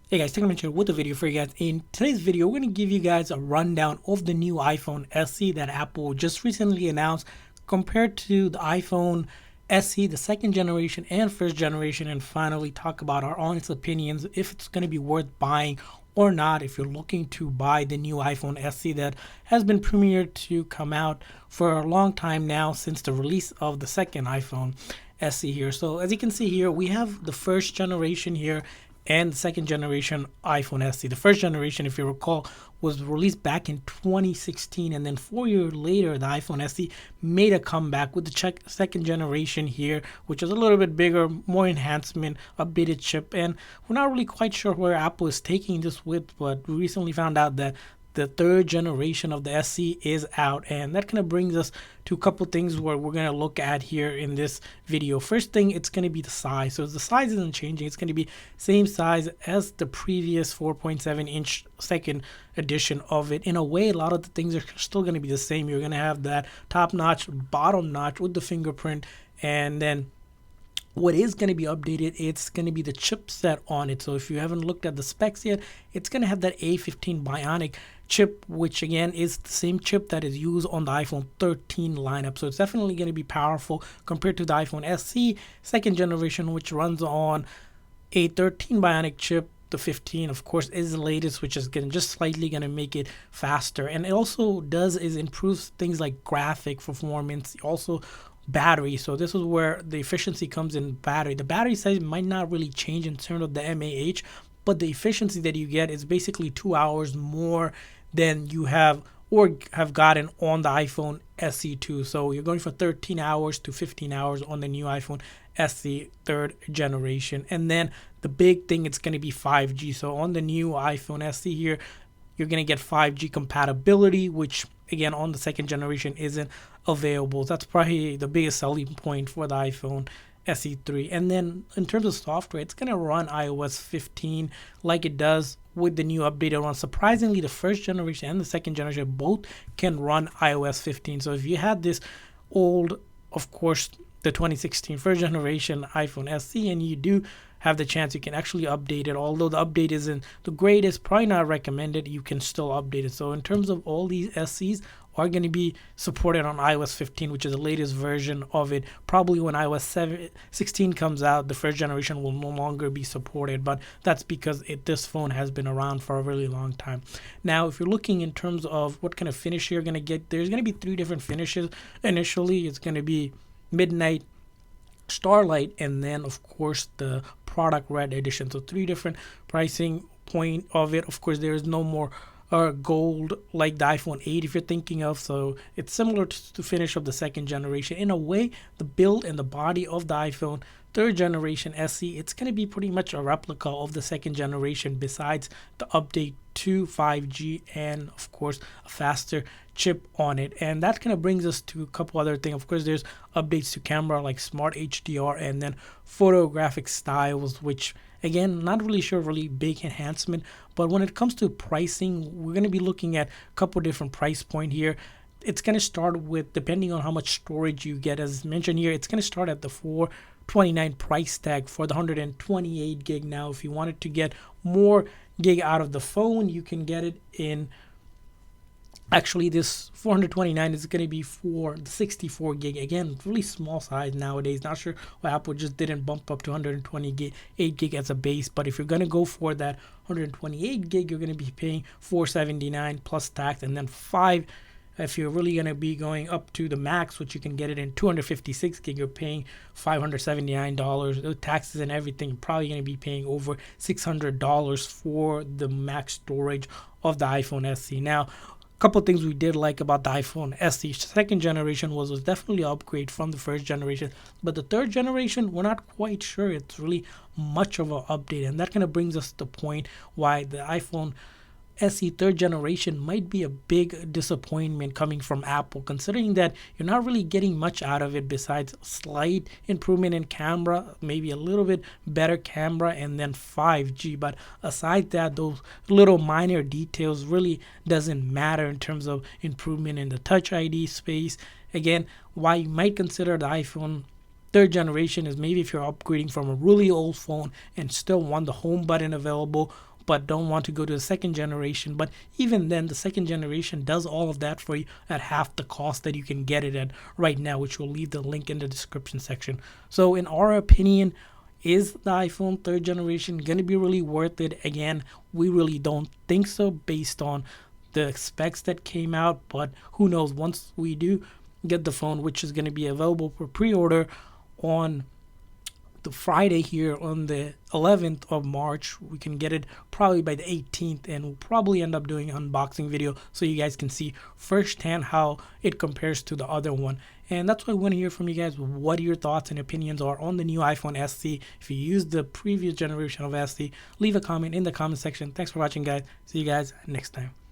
Hey guys, TechMentor with a video for you guys. In today's video, we're going to give you guys a rundown of the new iPhone SE that Apple just recently announced compared to the iPhone SE, the second generation and first generation, and finally talk about our honest opinions if it's going to be worth buying or not if you're looking to buy the new iPhone SE that has been premiered to come out for a long time now since the release of the second iPhone SE here. So as you can see here, we have the first generation here and the second generation iPhone SE. The first generation, if you recall, was released back in 2016, and then 4 years later, the iPhone SE made a comeback with the second generation here, which is a little bit bigger, more enhancement, updated chip, and we're not really quite sure where Apple is taking this with, but we recently found out that the third generation of the SE is out, and that kind of brings us to a couple things where we're going to look at here in this video. First thing, it's going to be the size. So the size isn't changing. It's going to be same size as the previous 4.7-inch second edition of it. In a way, a lot of the things are still going to be the same. You're going to have that top notch, bottom notch with the fingerprint, and then what is going to be updated, it's going to be the chipset on it. So if you haven't looked at the specs yet, it's going to have that A15 Bionic chip, which again is the same chip that is used on the iPhone 13 lineup. So it's definitely going to be powerful compared to the iPhone SE second generation, which runs on a 13 Bionic chip. The 15, of course, is the latest, which is just slightly going to make it faster. And it also improves things like graphic performance, also battery. So this is where the efficiency comes in battery. The battery size might not really change in terms of the mAh, but the efficiency that you get is basically 2 hours more than you have gotten on the iPhone SE2. So you're going from 13 hours to 15 hours on the new iPhone SE third generation. And then the big thing, it's going to be 5G. So on the new iPhone SE here, you're going to get 5G compatibility, which again on the second generation isn't available. That's probably the biggest selling point for the iPhone SE3. And then in terms of software, it's going to run iOS 15 like it does with the new updated one. Surprisingly, the first generation and the second generation both can run iOS 15. So if you had this old, of course, the 2016 first generation iPhone SE, and you do have the chance, you can actually update it. Although the update isn't the greatest, probably not recommended, you can still update it. So in terms of all these SEs are going to be supported on iOS 15, which is the latest version of it. Probably when iOS 16 comes out, the first generation will no longer be supported, but that's because this phone has been around for a really long time. Now, if you're looking in terms of what kind of finish you're going to get, there's going to be 3 different finishes. Initially, it's going to be Midnight, Starlight, and then of course the product red edition. So 3 different pricing point of it. Of course, there is no more gold like the iPhone 8 if you're thinking of. So it's similar to the finish of the second generation. In a way, the build and the body of the iPhone third generation SE, it's going to be pretty much a replica of the second generation, besides the update to 5G and of course a faster chip on it. And that kind of brings us to a couple other things. Of course, there's updates to camera like smart HDR and then photographic styles, which again, not really sure, really big enhancement. But when it comes to pricing, we're going to be looking at a couple different price point here. It's going to start with, depending on how much storage you get, as mentioned here, it's going to start at the $429 price tag for the 128 gig. Now, if you wanted to get more gig out of the phone, you can get it in, actually this 429 is going to be for the 64 gig. Again, really small size nowadays. Not sure why Apple just didn't bump up to 128 gig as a base, but if you're going to go for that 128 gig, you're going to be paying $479 plus tax, and then 5 if you're really going to be going up to the max, which you can get it in 256 gig, you're paying $579. The taxes and everything, you're probably going to be paying over $600 for the max storage of the iPhone SE. Now, a couple of things we did like about the iPhone SE second generation was definitely an upgrade from the first generation, but the third generation, we're not quite sure it's really much of an update, and that kind of brings us to the point why the iPhone SE third generation might be a big disappointment coming from Apple, considering that you're not really getting much out of it besides slight improvement in camera, maybe a little bit better camera, and then 5G. But aside that, those little minor details really doesn't matter in terms of improvement in the Touch ID space. Again, why you might consider the iPhone third generation is maybe if you're upgrading from a really old phone and still want the home button available, but don't want to go to the second generation. But even then, the second generation does all of that for you at half the cost that you can get it at right now, which we'll leave the link in the description section. So in our opinion, is the iPhone 3rd generation going to be really worth it? Again, we really don't think so based on the specs that came out, but who knows, once we do get the phone, which is going to be available for pre-order on the Friday here on the 11th of March, we can get it probably by the 18th, and we'll probably end up doing an unboxing video so you guys can see firsthand how it compares to the other one. And that's what I want to hear from you guys, what your thoughts and opinions are on the new iPhone SE. If you used the previous generation of SE, leave a comment in the comment section. Thanks for watching, guys. See you guys next time.